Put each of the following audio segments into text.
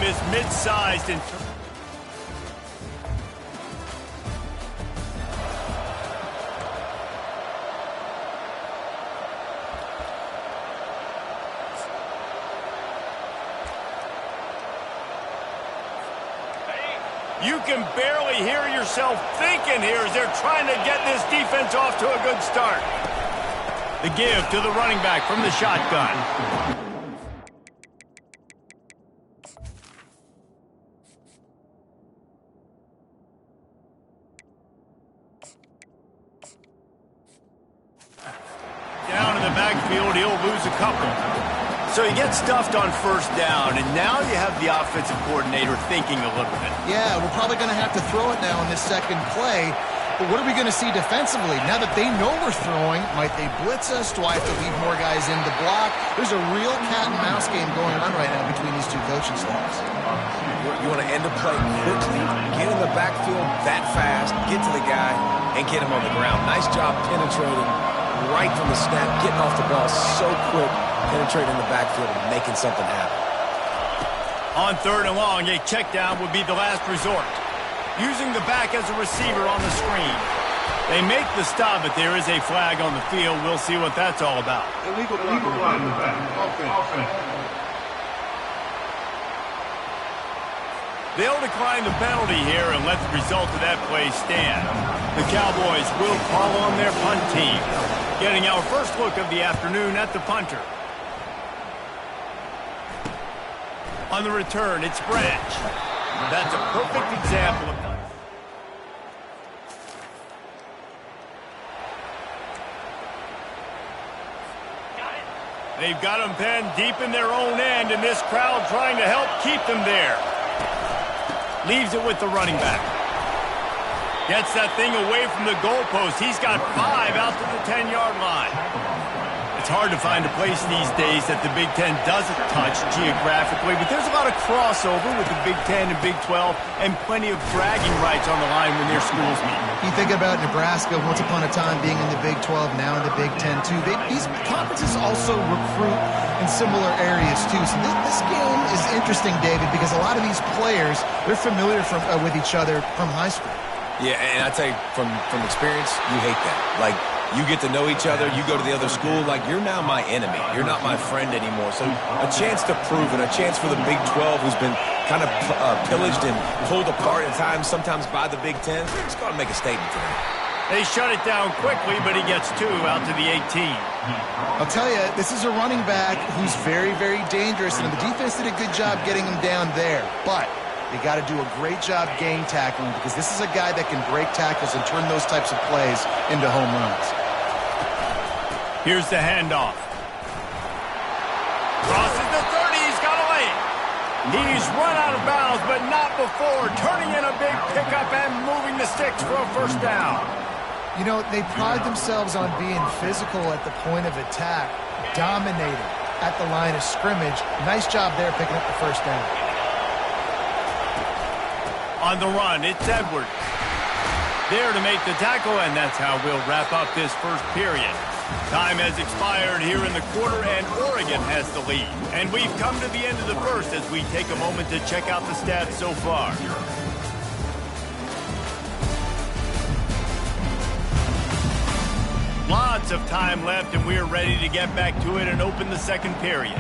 is mid-sized and you can barely hear yourself thinking here as they're trying to get this defense off to a good start. The give to the running back from the shotgun. Down in the backfield, he'll lose a couple. So he gets stuffed on first down, and now you have the offensive coordinator thinking a little bit. Yeah, we're probably going to have to throw it now in this second play. But what are we going to see defensively? Now that they know we're throwing, might they blitz us? Do I have to leave more guys in the block? There's a real cat-and-mouse game going on right now between these two coaching staffs. You want to end the play quickly, get in the backfield that fast, get to the guy, and get him on the ground. Nice job penetrating right from the snap, getting off the ball so quick, penetrating the backfield and making something happen. On third and long, a check down would be the last resort. Using the back as a receiver on the screen. They make the stop, but there is a flag on the field. We'll see what that's all about. Illegal flag in the back. Offense. They'll decline the penalty here and let the result of that play stand. The Cowboys will call on their punt team. Getting our first look of the afternoon at the punter. On the return, it's Branch. That's a perfect example of... They've got them penned deep in their own end, and this crowd trying to help keep them there. Leaves it with the running back. Gets that thing away from the goalpost. He's got 5 out to the 10-yard line. It's hard to find a place these days that the Big Ten doesn't touch geographically, but there's a lot of crossover with the Big Ten and Big 12 and plenty of bragging rights on the line when their schools meet. You think about Nebraska once upon a time being in the Big 12, now in the Big 10 too. These conferences also recruit in similar areas too. So this game is interesting, David, because a lot of these players, they're familiar with each other from high school. Yeah, and I tell you, from experience, you hate that. Like, you get to know each other, you go to the other school, like, you're now my enemy. You're not my friend anymore. So a chance to prove it, a chance for the Big 12, who's been kind of pillaged and pulled apart at times, sometimes by the Big 10. Let's go and make a statement today. They shut it down quickly, but he gets 2 out to the 18. I'll tell you, this is a running back who's very, very dangerous, and the defense did a good job getting him down there. But they got to do a great job game tackling, because this is a guy that can break tackles and turn those types of plays into home runs. Here's the handoff. Crosses the 30. He's got a lane. He's run out of bounds, but not before turning in a big pickup and moving the sticks for a first down. You know, they pride themselves on being physical at the point of attack, dominating at the line of scrimmage. Nice job there picking up the first down. On the run, it's Edwards. There to make the tackle, and that's how we'll wrap up this first period. Time has expired here in the quarter, and Oregon has the lead. And we've come to the end of the first as we take a moment to check out the stats so far. Lots of time left, and we're ready to get back to it and open the second period.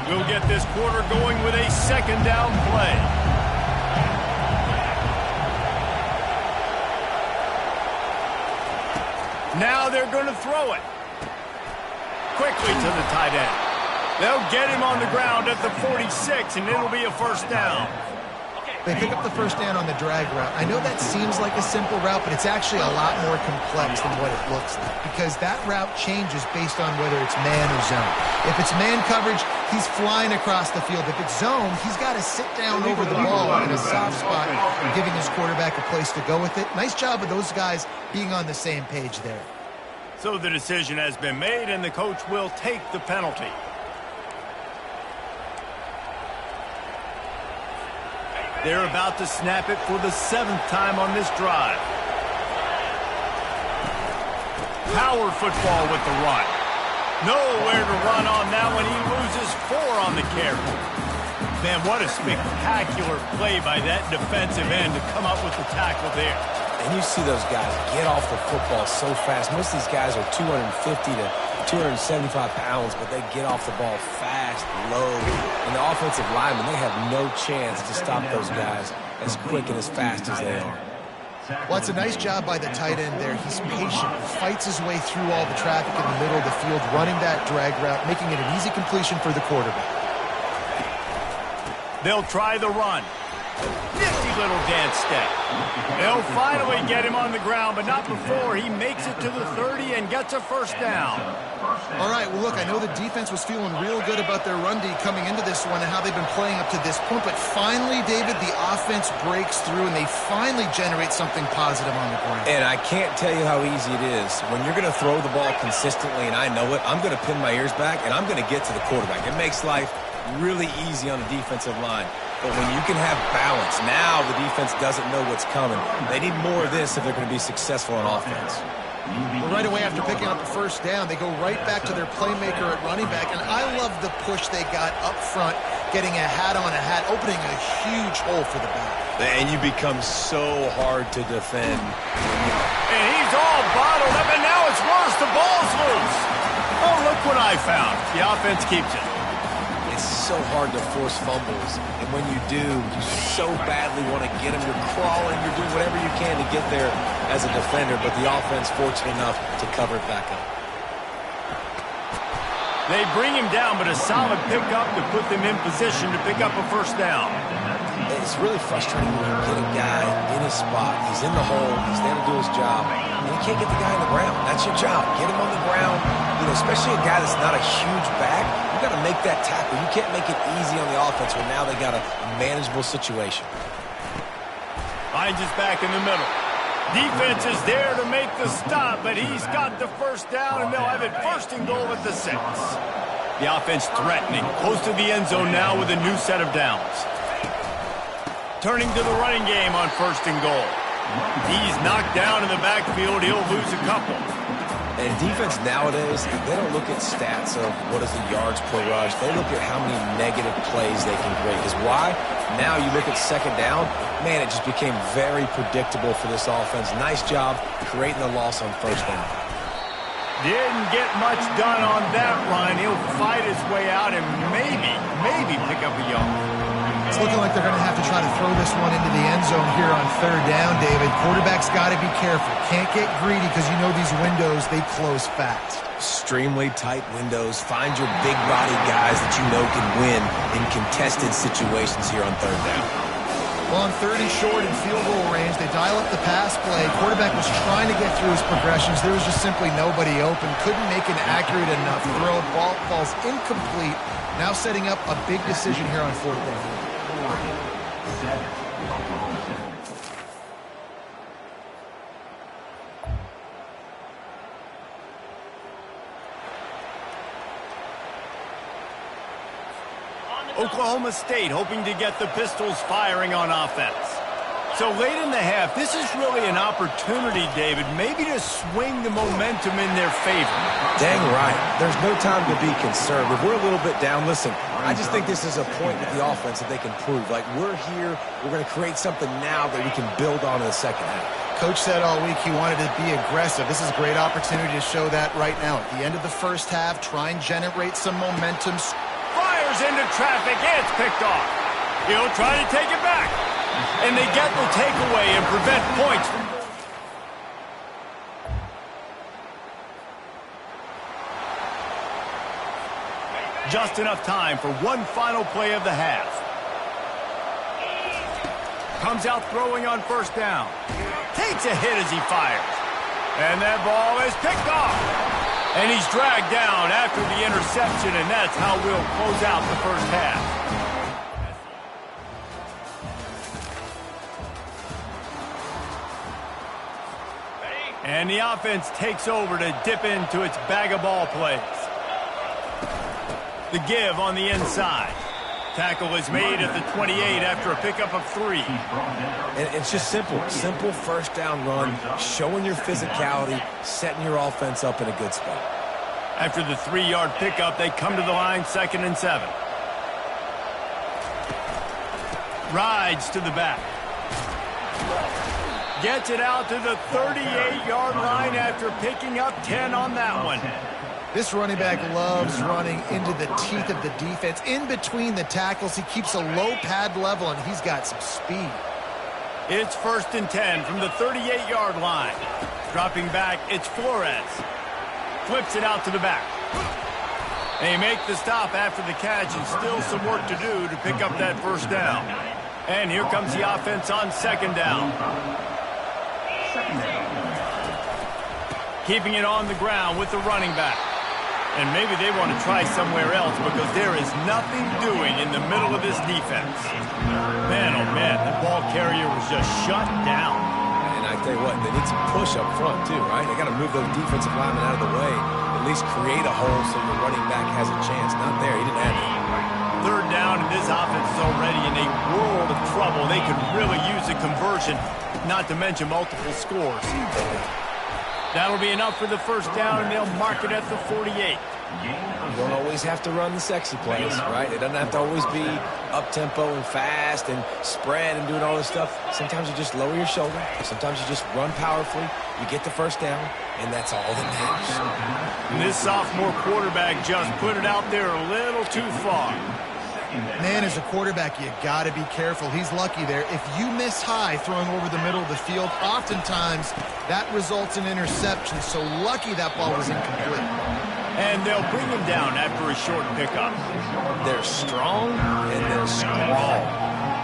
We'll get this quarter going with a second down play. Now they're going to throw it. Quickly to the tight end. They'll get him on the ground at the 46, and it'll be a first down. They pick up the first down on the drag route. I know that seems like a simple route, but it's actually a lot more complex than what it looks like, because that route changes based on whether it's man or zone. If it's man coverage, he's flying across the field. If it's zone, he's got to sit down over the ball in a soft spot, giving his quarterback a place to go with it. Nice job of those guys being on the same page there. So the decision has been made, and the coach will take the penalty. They're about to snap it for the 7th time on this drive. Power football with the run. Nowhere to run on that one. He loses careful. Man, what a spectacular play by that defensive end to come up with the tackle there. And you see those guys get off the football so fast. Most of these guys are 250 to 275 pounds, but they get off the ball fast, low. And the offensive linemen, they have no chance to stop those guys as quick and as fast as they are. Well, it's a nice job by the tight end there. He's patient, fights his way through all the traffic in the middle of the field, running that drag route, making it an easy completion for the quarterback. They'll try the run. Nifty little dance step. They'll finally get him on the ground, but not before he makes it to the 30 and gets a first down. All right, well, look, I know the defense was feeling real good about their run D coming into this one and how they've been playing up to this point, but finally, David, the offense breaks through and they finally generate something positive on the ground. And I can't tell you how easy it is. When you're going to throw the ball consistently, and I know it, I'm going to pin my ears back, and I'm going to get to the quarterback. It makes life really easy on the defensive line. But when you can have balance, now the defense doesn't know what's coming. They need more of this if they're going to be successful on offense. Well, right away after picking up the first down, they go right back to their playmaker at running back. And I love the push they got up front, getting a hat on a hat, opening a huge hole for the back. And you become so hard to defend. And he's all bottled up, and now it's worse. The ball's loose. Oh, look what I found. The offense keeps it. It's so hard to force fumbles, and when you do, you so badly want to get them. You're crawling, you're doing whatever you can to get there as a defender, but the offense fortunate enough to cover it back up. They bring him down, but a solid pickup to put them in position to pick up a first down. It's really frustrating when you get a guy in his spot. He's in the hole, he's there to do his job, and you can't get the guy on the ground. That's your job. Get him on the ground, especially a guy that's not a huge back. You got to make that tackle. You can't make it easy on the offense when now they got a manageable situation. Finds his back in the middle. Defense is there to make the stop, but he's got the first down, and they'll have it first and goal at the 6. The offense threatening, close to the end zone now with a new set of downs. Turning to the running game on first and goal. He's knocked down in the backfield. He'll lose a couple. And defense nowadays, they don't look at stats of what is the yards per rush. They look at how many negative plays they can create. Because why? Now you look at second down, man, it just became very predictable for this offense. Nice job creating the loss on first down. Didn't get much done on that run. He'll fight his way out and maybe pick up a yard. It's looking like they're going to have to try to throw this one into the end zone here on third down, David. Quarterback's got to be careful. Can't get greedy because you know these windows, they close fast. Extremely tight windows. Find your big body guys that you know can win in contested situations here on third down. Well, on 30 short and field goal range, they dial up the pass play. Quarterback was trying to get through his progressions. There was just simply nobody open. Couldn't make an accurate enough throw. Ball falls incomplete. Now setting up a big decision here on fourth down. Oklahoma State hoping to get the Pistols firing on offense. So late in the half, this is really an opportunity, David, maybe to swing the momentum in their favor. Dang right. There's no time to be concerned. If we're a little bit down, listen, I just think this is a point with the offense that they can prove. Like, we're here, we're going to create something now that we can build on in the second half. Coach said all week he wanted to be aggressive. This is a great opportunity to show that right now. At the end of the first half, try and generate some momentum. Fires into traffic, it's picked off. He'll try to take it back. And they get the takeaway and prevent points. Just enough time for one final play of the half. Comes out throwing on first down. Takes a hit as he fires. And that ball is picked off. And he's dragged down after the interception, and that's how we'll close out the first half. And the offense takes over to dip into its bag of ball plays. The give on the inside. Tackle is made at the 28 after a pickup of 3. And it's just simple. Simple first down run, showing your physicality, setting your offense up in a good spot. After the 3-yard pickup, they come to the line 2nd and 7. Rides to the back. Gets it out to the 38-yard line after picking up 10 on that one. This running back loves running into the teeth of the defense. In between the tackles, he keeps a low pad level, and he's got some speed. It's 1st and 10 from the 38-yard line. Dropping back, it's Flores. Flips it out to the back. They make the stop after the catch, and still some work to do to pick up that 1st down. And here comes the offense on 2nd down. Keeping it on the ground with the running back. And maybe they want to try somewhere else because there is nothing doing in the middle of this defense. Man, oh man, the ball carrier was just shut down. And I tell you what, they need some push up front too, right? They got to move those defensive linemen out of the way, at least create a hole so your running back has a chance. Not there, he didn't have it. 3rd down, and this offense is already in a world of trouble. They could really use a conversion, not to mention multiple scores. That'll be enough for the 1st down, and they'll mark it at the 48. You don't always have to run the sexy plays, right? It doesn't have to always be up-tempo and fast and spread and doing all this stuff. Sometimes you just lower your shoulder. Sometimes you just run powerfully. You get the 1st down, and that's all that matters. And this sophomore quarterback just put it out there a little too far. Man, as a quarterback, you got to be careful. He's lucky there. If you miss high throwing over the middle of the field, oftentimes that results in interception. So lucky that ball was incomplete. And they'll bring him down after a short pickup. They're strong and they're strong.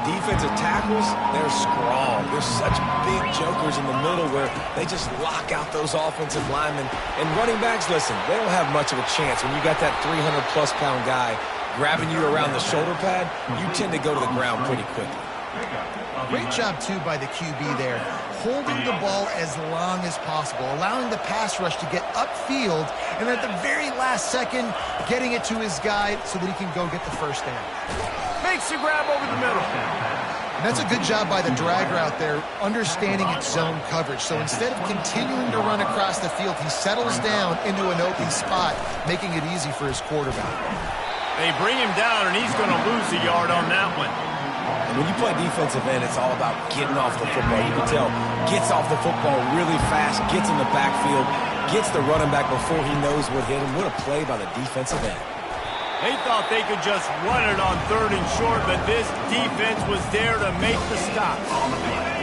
Defensive tackles, they're strong. They're such big jokers in the middle where they just lock out those offensive linemen. And running backs, listen, they don't have much of a chance. When you got that 300-plus pound guy grabbing you around the shoulder pad, you tend to go to the ground pretty quickly. Great job, too, by the QB there, holding the ball as long as possible, allowing the pass rush to get upfield, and at the very last second, getting it to his guy so that he can go get the 1st down. Makes the grab over the middle. And that's a good job by the drag route there, understanding its zone coverage. So instead of continuing to run across the field, he settles down into an open spot, making it easy for his quarterback. They bring him down, and he's going to lose a yard on that one. And when you play defensive end, it's all about getting off the football. You can tell, gets off the football really fast, gets in the backfield, gets the running back before he knows what hit him. What a play by the defensive end. They thought they could just run it on 3rd and short, but this defense was there to make the stop.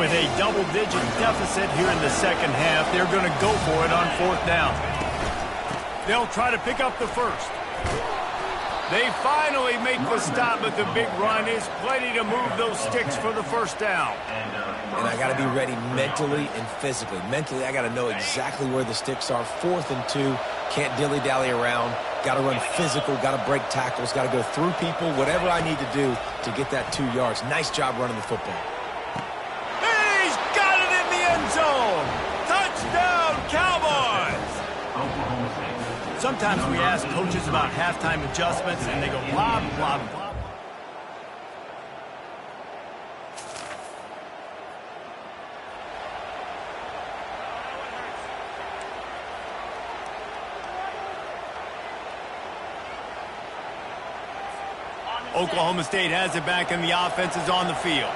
With a double-digit deficit here in the 2nd half, they're going to go for it on 4th down. They'll try to pick up the 1st. They finally make the stop, but the big run is plenty to move those sticks for the 1st down. And I got to be ready mentally and physically. Mentally, I got to know exactly where the sticks are. 4th and 2, can't dilly-dally around. Got to run physical, got to break tackles, got to go through people, whatever I need to do to get that 2 yards. Nice job running the football. He's got it in the end zone. Touchdown, Cowboys. Sometimes we ask coaches about halftime adjustments, and they go blah, blah, blah. Oklahoma State has it back, and the offense is on the field.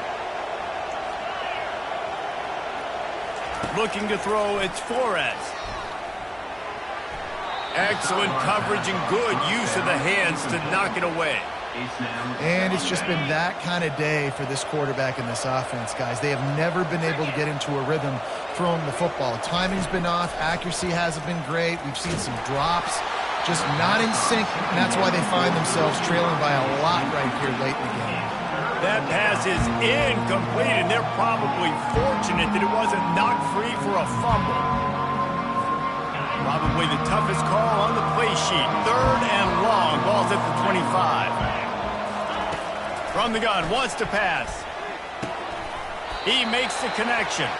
Looking to throw, it's Flores. Excellent coverage and good use of the hands to knock it away. And it's just been that kind of day for this quarterback and this offense, guys. They have never been able to get into a rhythm throwing the football. Timing's been off. Accuracy hasn't been great. We've seen some drops, just not in sync, and that's why they find themselves trailing by a lot right here late in the game. That pass is incomplete, and they're probably fortunate that it wasn't knocked free for a fumble. Probably the toughest call on the play sheet. 3rd and long. Ball's at the 25. From the gun, wants to pass. He makes the connection.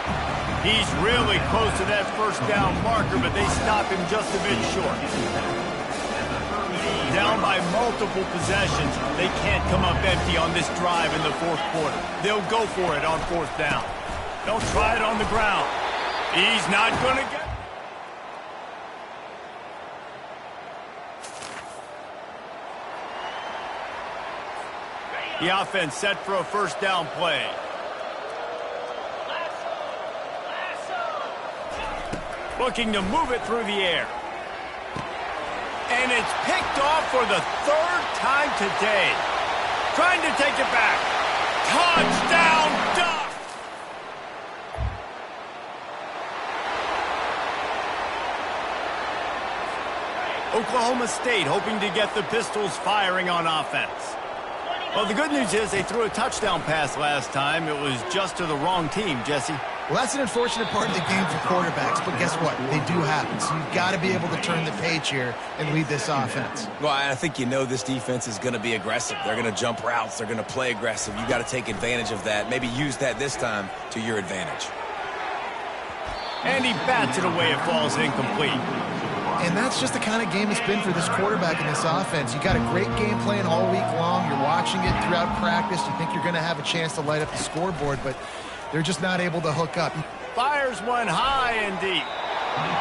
He's really close to that 1st down marker, but they stop him just a bit short. Down by multiple possessions. They can't come up empty on this drive in the 4th quarter. They'll go for it on 4th down. They'll try it on the ground. He's not going to get... The offense set for a first down play. Looking to move it through the air. And it's picked off for the third time today. Trying to take it back. Touchdown, Ducks! Oklahoma State hoping to get the Pistols firing on offense. Well, the good news is they threw a touchdown pass last time. It was just to the wrong team, Jesse. Well, that's an unfortunate part of the game for quarterbacks, but guess what? They do happen. So you've got to be able to turn the page here and lead this offense. Well, I think this defense is going to be aggressive. They're going to jump routes. They're going to play aggressive. You got to take advantage of that. Maybe use that this time to your advantage. And he bats it away. It falls incomplete. And that's just the kind of game it's been for this quarterback in this offense. You got a great game plan all week long. You're watching it throughout practice. You think you're going to have a chance to light up the scoreboard, but they're just not able to hook up. Fires one high and deep.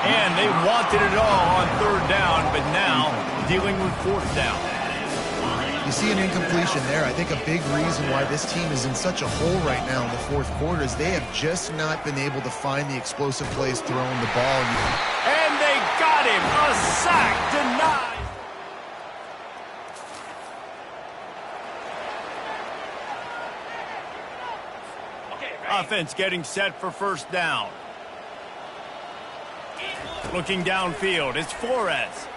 And they wanted it all on third down, but now dealing with fourth down. You see an incompletion there. I think a big reason why this team is in such a hole right now in the fourth quarter is they have just not been able to find the explosive plays throwing the ball. And they got him. A sack denied. Offense getting set for first down. Looking downfield, it's Flores.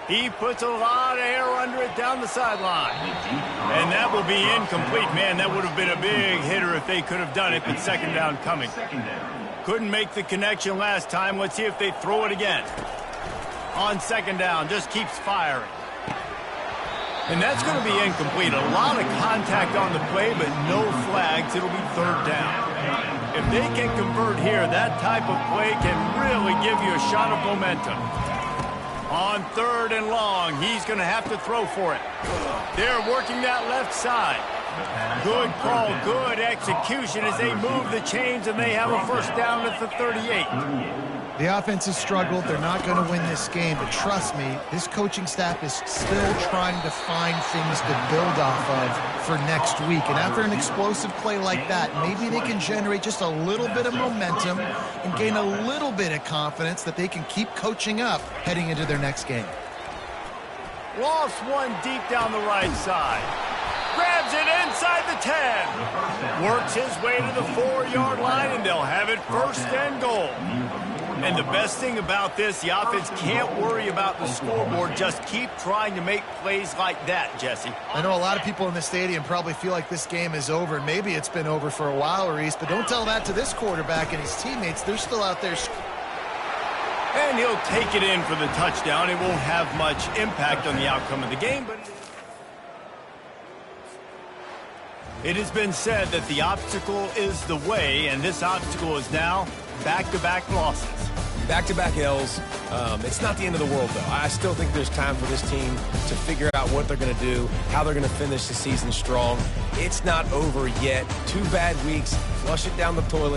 He puts a lot of air under it down the sideline. And that will be incomplete. Man, that would have been a big hitter if they could have done it, but second down coming. Couldn't make the connection last time. Let's see if they throw it again. On second down, just keeps firing. And that's going to be incomplete. A lot of contact on the play, but no flags. It'll be third down. If they can convert here, that type of play can really give you a shot of momentum. On third and long, he's going to have to throw for it. They're working that left side. Good call, good execution as they move the chains, and they have a first down at the 38. The offense has struggled. They're not going to win this game, but trust me, this coaching staff is still trying to find things to build off of for next week. And after an explosive play like that, maybe they can generate just a little bit of momentum and gain a little bit of confidence that they can keep coaching up heading into their next game. Lost one deep down the right side. Grabs it inside the 10. Works his way to the 4-yard line, and they'll have it first and goal. And the best thing about this, the offense can't worry about the scoreboard. Just keep trying to make plays like that, Jesse. I know a lot of people in the stadium probably feel like this game is over. Maybe it's been over for a while, Reese, but don't tell that to this quarterback and his teammates. They're still out there. And he'll take it in for the touchdown. It won't have much impact on the outcome of the game, but it has been said that the obstacle is the way, and this obstacle is now back-to-back losses. Back-to-back L's. It's not the end of the world, though. I still think there's time for this team to figure out what they're going to do, how they're going to finish the season strong. It's not over yet. 2 bad weeks. Flush it down the toilet.